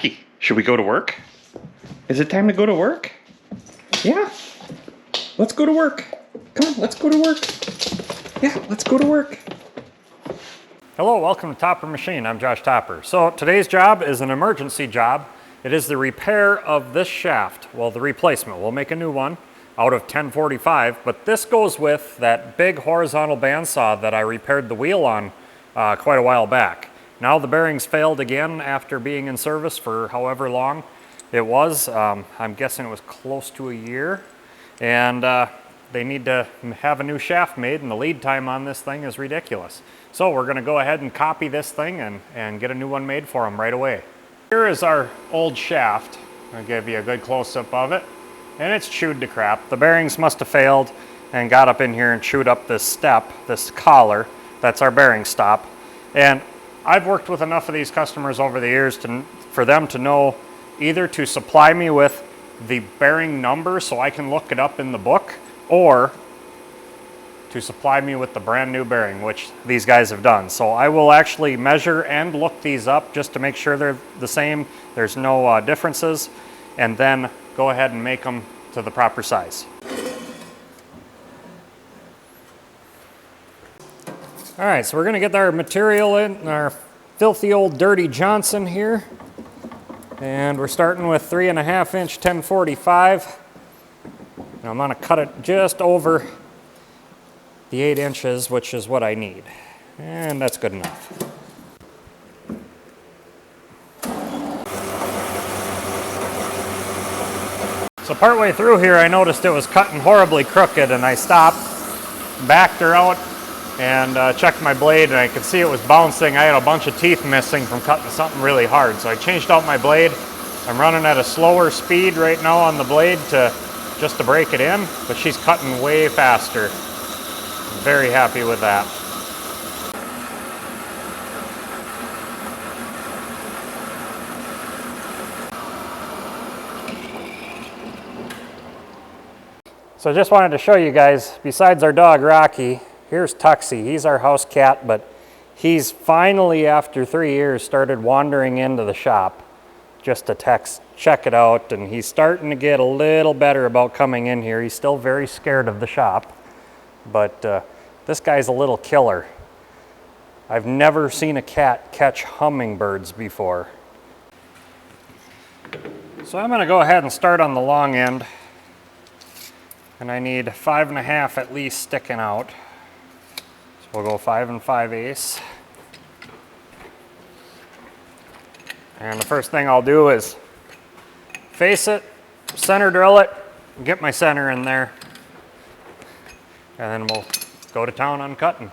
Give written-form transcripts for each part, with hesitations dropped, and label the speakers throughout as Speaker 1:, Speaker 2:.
Speaker 1: Jackie, should we go to work? Is it time to go to work? Yeah. Let's go to work. Come on, let's go to work. Yeah, let's go to work.
Speaker 2: Hello, welcome to Topper Machine. I'm Josh Topper. So today's job is an emergency job. It is the repair of this shaft. Well, the replacement. We'll make a new one out of 1045, but this goes with that big horizontal bandsaw that I repaired the wheel on quite a while back. Now the bearings failed again after being in service for however long it was. I'm guessing it was close to a year, and they need to have a new shaft made, and the lead time on this thing is ridiculous. So we're going to go ahead and copy this thing and get a new one made for them right away. Here is our old shaft. I'll give you a good close-up of it, and it's chewed to crap. The bearings must have failed and got up in here and chewed up this step, this collar. That's our bearing stop. And I've worked with enough of these customers over the years for them to know either to supply me with the bearing number so I can look it up in the book, or to supply me with the brand new bearing, which these guys have done. So I will actually measure and look these up just to make sure they're the same, there's no differences, and then go ahead and make them to the proper size. All right, so we're gonna get our material in, our filthy old dirty Johnson here. And we're starting with 3.5 inch 1045. And I'm gonna cut it just over the 8 inches, which is what I need. And that's good enough. So partway through here, I noticed it was cutting horribly crooked, and I stopped, backed her out, and checked my blade, and I could see it was bouncing. I had a bunch of teeth missing from cutting something really hard. So I changed out my blade. I'm running at a slower speed right now on the blade just to break it in, but she's cutting way faster. I'm very happy with that. So I just wanted to show you guys, besides our dog Rocky, here's Tuxie. He's our house cat, but he's finally, after 3 years, started wandering into the shop just to check it out, and he's starting to get a little better about coming in here. He's still very scared of the shop, but this guy's a little killer. I've never seen a cat catch hummingbirds before. So I'm gonna go ahead and start on the long end, and I need 5.5 at least sticking out. So we'll go 5 5/8. And the first thing I'll do is face it, center drill it, get my center in there, and then we'll go to town on cutting.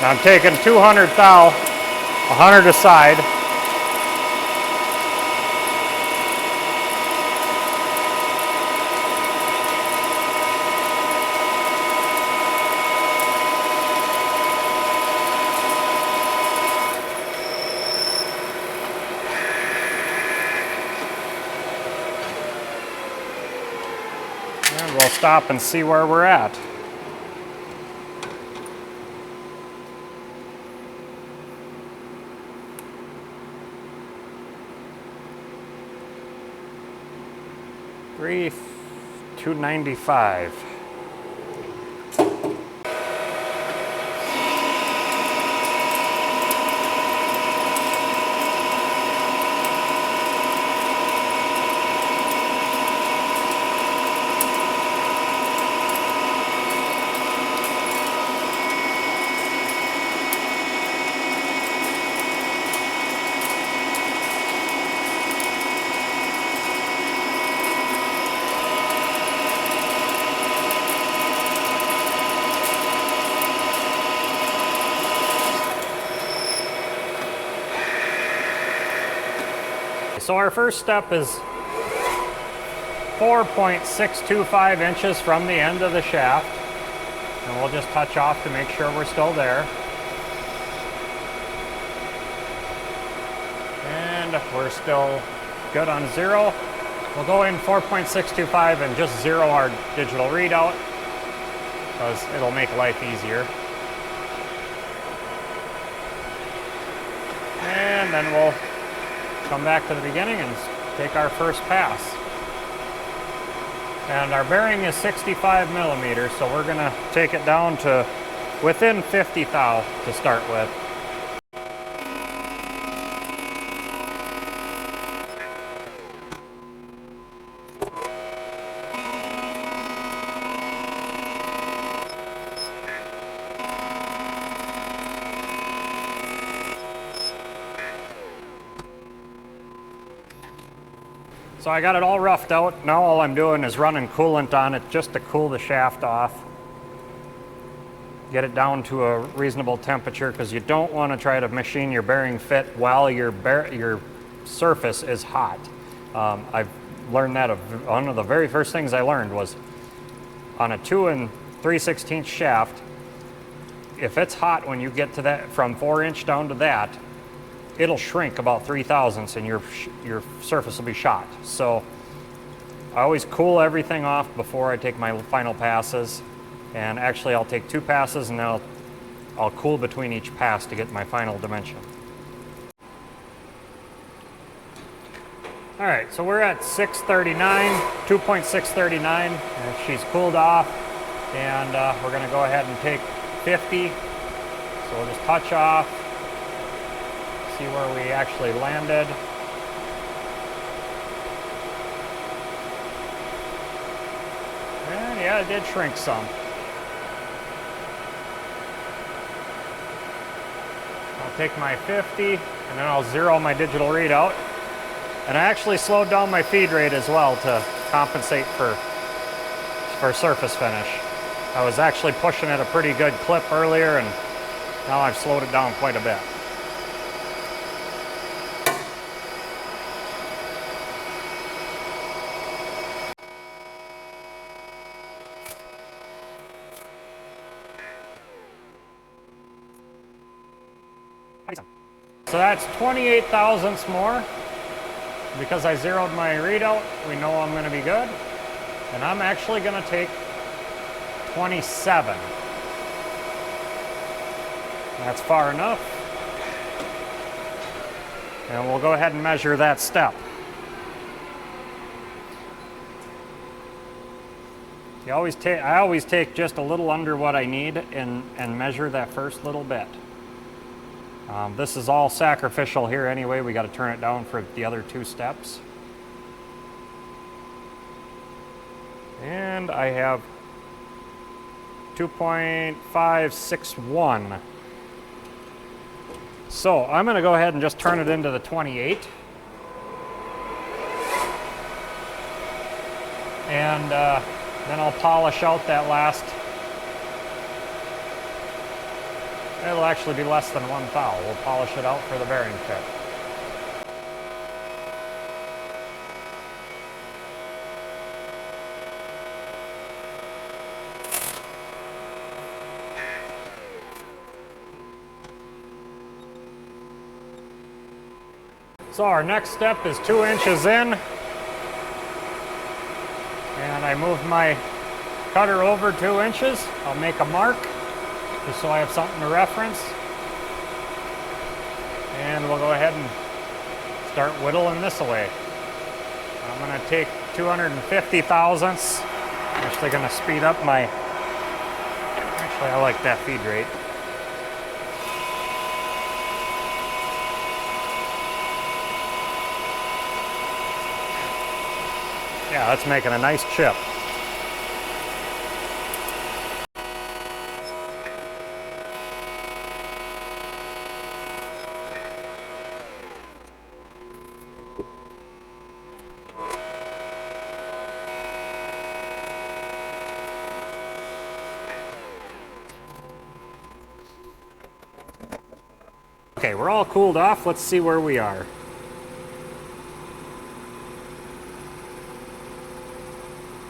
Speaker 2: Now I'm taking 200 thou, 100 aside. And we'll stop and see where we're at. $295. So our first step is 4.625 inches from the end of the shaft, and we'll just touch off to make sure we're still there. And we're still good on 0. We'll go in 4.625 and just 0 our digital readout, because it'll make life easier. And then we'll come back to the beginning and take our first pass. And our bearing is 65 millimeters, so we're gonna take it down to within 50 thou to start with. So I got it all roughed out. Now all I'm doing is running coolant on it just to cool the shaft off. Get it down to a reasonable temperature, because you don't want to try to machine your bearing fit while your surface is hot. I've learned that one of the very first things I learned was on a 2 3/16 shaft, if it's hot when you get to that, from 4-inch down to that, it'll shrink about 3 thousandths and your surface will be shot. So I always cool everything off before I take my final passes. And actually I'll take 2 passes and then I'll cool between each pass to get my final dimension. All right, so we're at 639, 2.639, and she's cooled off. And we're gonna go ahead and take 50. So we'll just touch off, see where we actually landed. And yeah, it did shrink some. I'll take my 50 and then I'll 0 my digital readout. And I actually slowed down my feed rate as well to compensate for surface finish. I was actually pushing at a pretty good clip earlier, and now I've slowed it down quite a bit. So that's 28 thousandths more. Because I zeroed my readout, we know I'm going to be good. And I'm actually going to take 27. That's far enough. And we'll go ahead and measure that step. I always take just a little under what I need and measure that first little bit. This is all sacrificial here anyway. We got to turn it down for the other 2 steps. And I have 2.561. So I'm going to go ahead and just turn it into the 28. And then I'll polish out that last. It'll actually be less than 1 thou. We'll polish it out for the bearing fit. So our next step is 2 inches in. And I move my cutter over 2 inches. I'll make a mark, just so I have something to reference. And we'll go ahead and start whittling this away. I'm going to take 250 thousandths. I'm actually going to speed up my, actually I like that feed rate. Yeah, that's making a nice chip. Okay, we're all cooled off. Let's see where we are.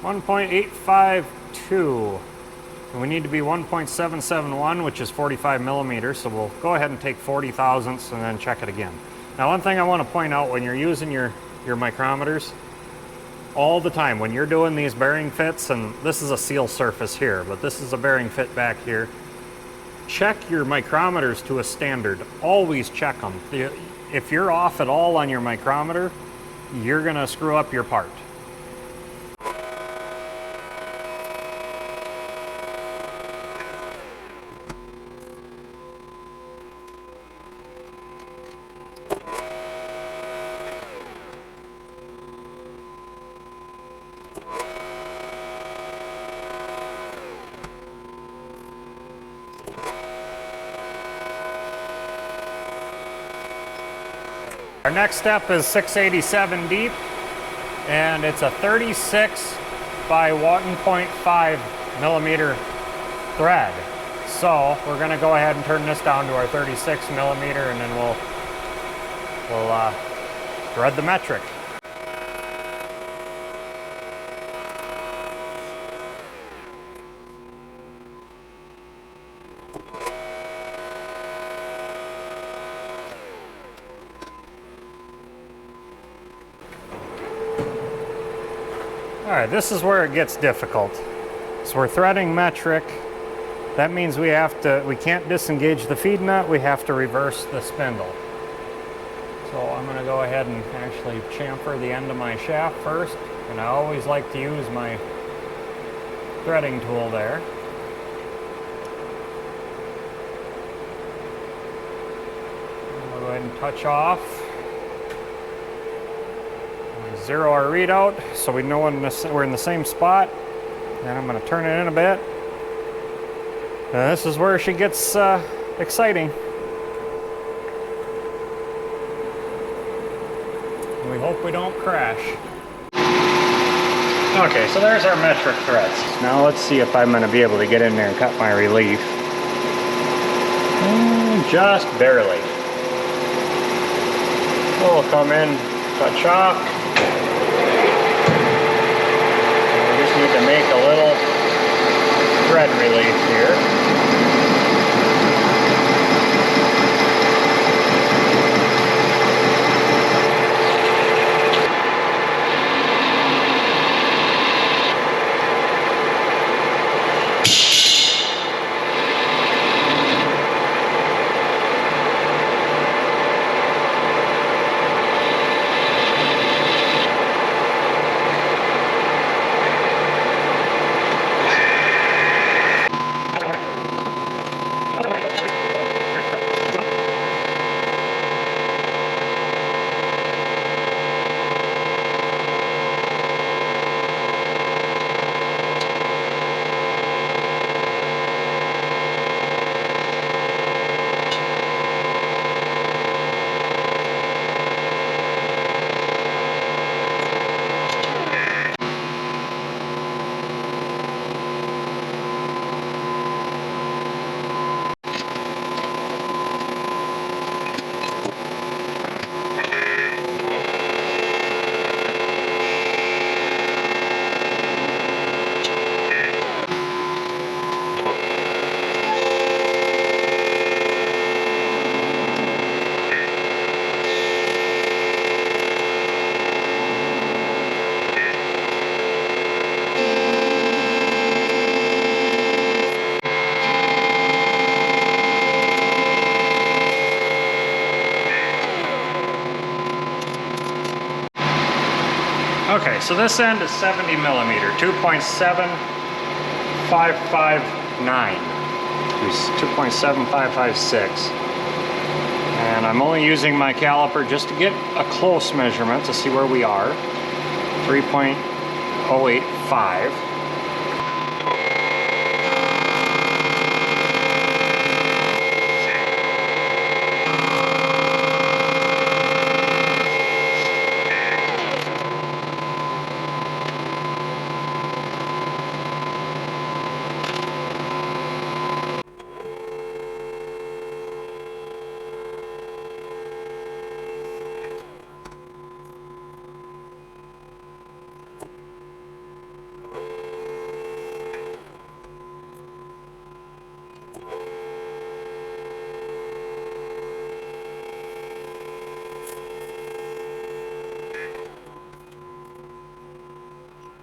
Speaker 2: .852. And we need to be 1.771, which is 45 millimeters. So we'll go ahead and take 40 thousandths and then check it again. Now, one thing I want to point out, when you're using your your micrometers all the time when you're doing these bearing fits, and this is a seal surface here, but this is a bearing fit back here. Check your micrometers to a standard. Always check them. If you're off at all on your micrometer, you're gonna screw up your part. Our next step is 687 deep, and it's a 36 by 1.5 millimeter thread. So we're gonna go ahead and turn this down to our 36 millimeter, and then we'll thread the metric. All right, this is where it gets difficult. So we're threading metric. That means we can't disengage the feed nut, we have to reverse the spindle. So I'm gonna go ahead and actually chamfer the end of my shaft first, and I always like to use my threading tool there. I'll go ahead and touch off. Zero our readout so we know we're in the same spot. Then I'm going to turn it in a bit. And this is where she gets exciting. We hope we don't crash. Okay, so there's our metric threads. Now let's see if I'm going to be able to get in there and cut my relief. Just barely. We'll come in, touch off. Need to make a little thread relief here. Okay, so this end is 70 millimeter, 2.7559. 2.7556. And I'm only using my caliper just to get a close measurement to see where we are. 3.085.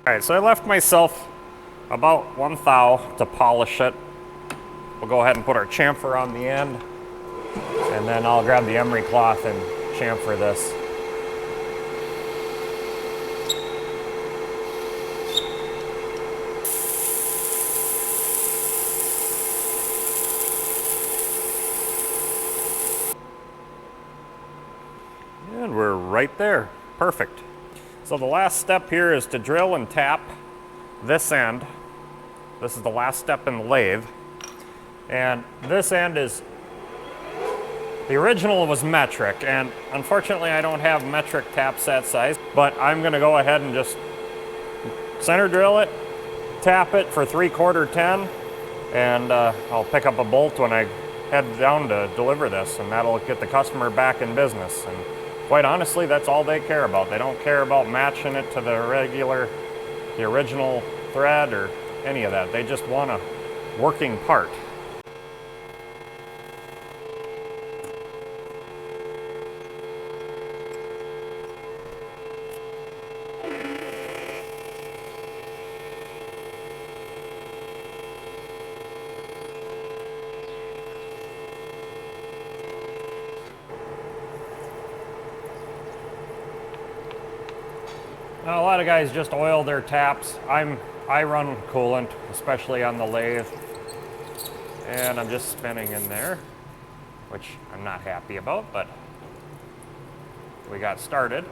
Speaker 2: All right, so I left myself about 1 thou to polish it. We'll go ahead and put our chamfer on the end, and then I'll grab the emery cloth and chamfer this. And we're right there. Perfect. So the last step here is to drill and tap this end. This is the last step in the lathe. And this end is, the original was metric, and unfortunately I don't have metric taps that size, but I'm gonna go ahead and just center drill it, tap it for 3/4 10, and I'll pick up a bolt when I head down to deliver this, and that'll get the customer back in business. And quite honestly, that's all they care about. They don't care about matching it to the original thread or any of that. They just want a working part. Now, a lot of guys just oil their taps. I run coolant, especially on the lathe, and I'm just spinning in there, which I'm not happy about, but we got started.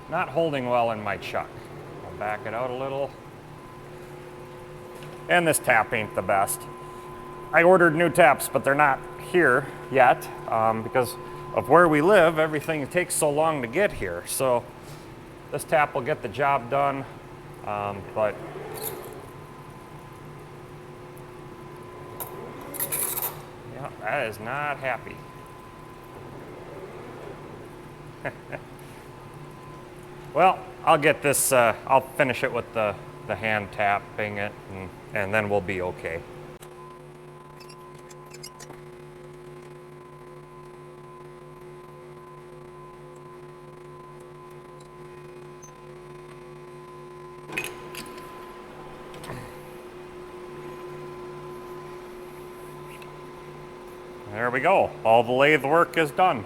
Speaker 2: Not holding well in my chuck. I'll back it out a little. And this tap ain't the best. I ordered new taps, but they're not here yet because of where we live. Everything takes so long to get here. So this tap will get the job done, but yeah, that is not happy. Well, I'll get this, I'll finish it with the hand tapping it, and then we'll be okay. There we go. All the lathe work is done.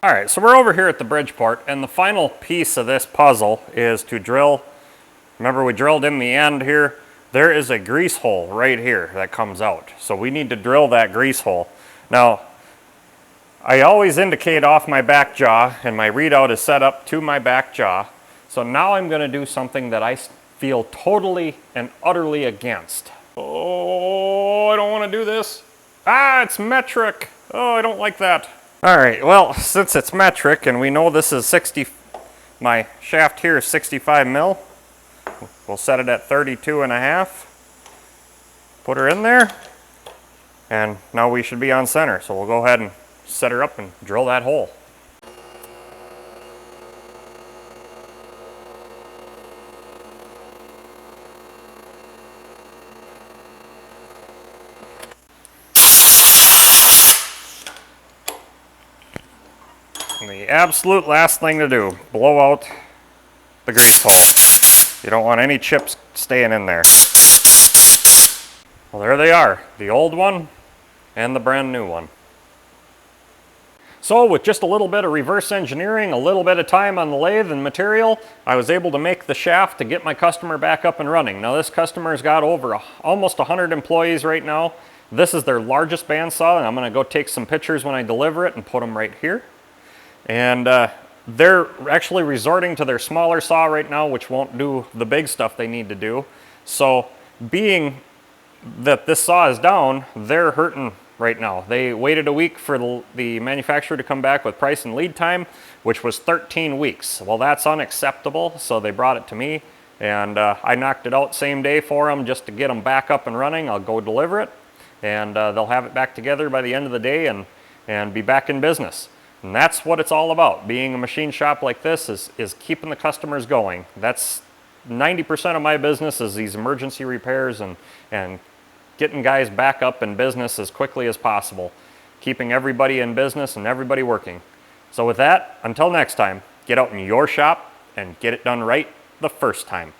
Speaker 2: All right, so we're over here at the Bridgeport, and the final piece of this puzzle is to drill. Remember, we drilled in the end here. There is a grease hole right here that comes out. So we need to drill that grease hole. Now, I always indicate off my back jaw, and my readout is set up to my back jaw. So now I'm going to do something that I feel totally and utterly against. Oh, I don't want to do this. Ah, it's metric. Oh, I don't like that. All right, well, since it's metric and we know this is 60, my shaft here is 65 mil, we'll set it at 32.5. Put her in there, and now we should be on center. So we'll go ahead and set her up and drill that hole. And the absolute last thing to do, blow out the grease hole. You don't want any chips staying in there. Well, there they are, the old one and the brand new one. So with just a little bit of reverse engineering, a little bit of time on the lathe and material, I was able to make the shaft to get my customer back up and running. Now this customer's got over almost 100 employees right now. This is their largest bandsaw, and I'm gonna go take some pictures when I deliver it and put them right here. And they're actually resorting to their smaller saw right now, which won't do the big stuff they need to do. So being that this saw is down, they're hurting right now. They waited a week for the manufacturer to come back with price and lead time, which was 13 weeks. Well, that's unacceptable, so they brought it to me, and I knocked it out same day for them just to get them back up and running. I'll go deliver it, and they'll have it back together by the end of the day and be back in business. And that's what it's all about. Being a machine shop like this is keeping the customers going. That's 90% of my business is these emergency repairs and getting guys back up in business as quickly as possible, keeping everybody in business and everybody working. So with that, until next time, get out in your shop and get it done right the first time.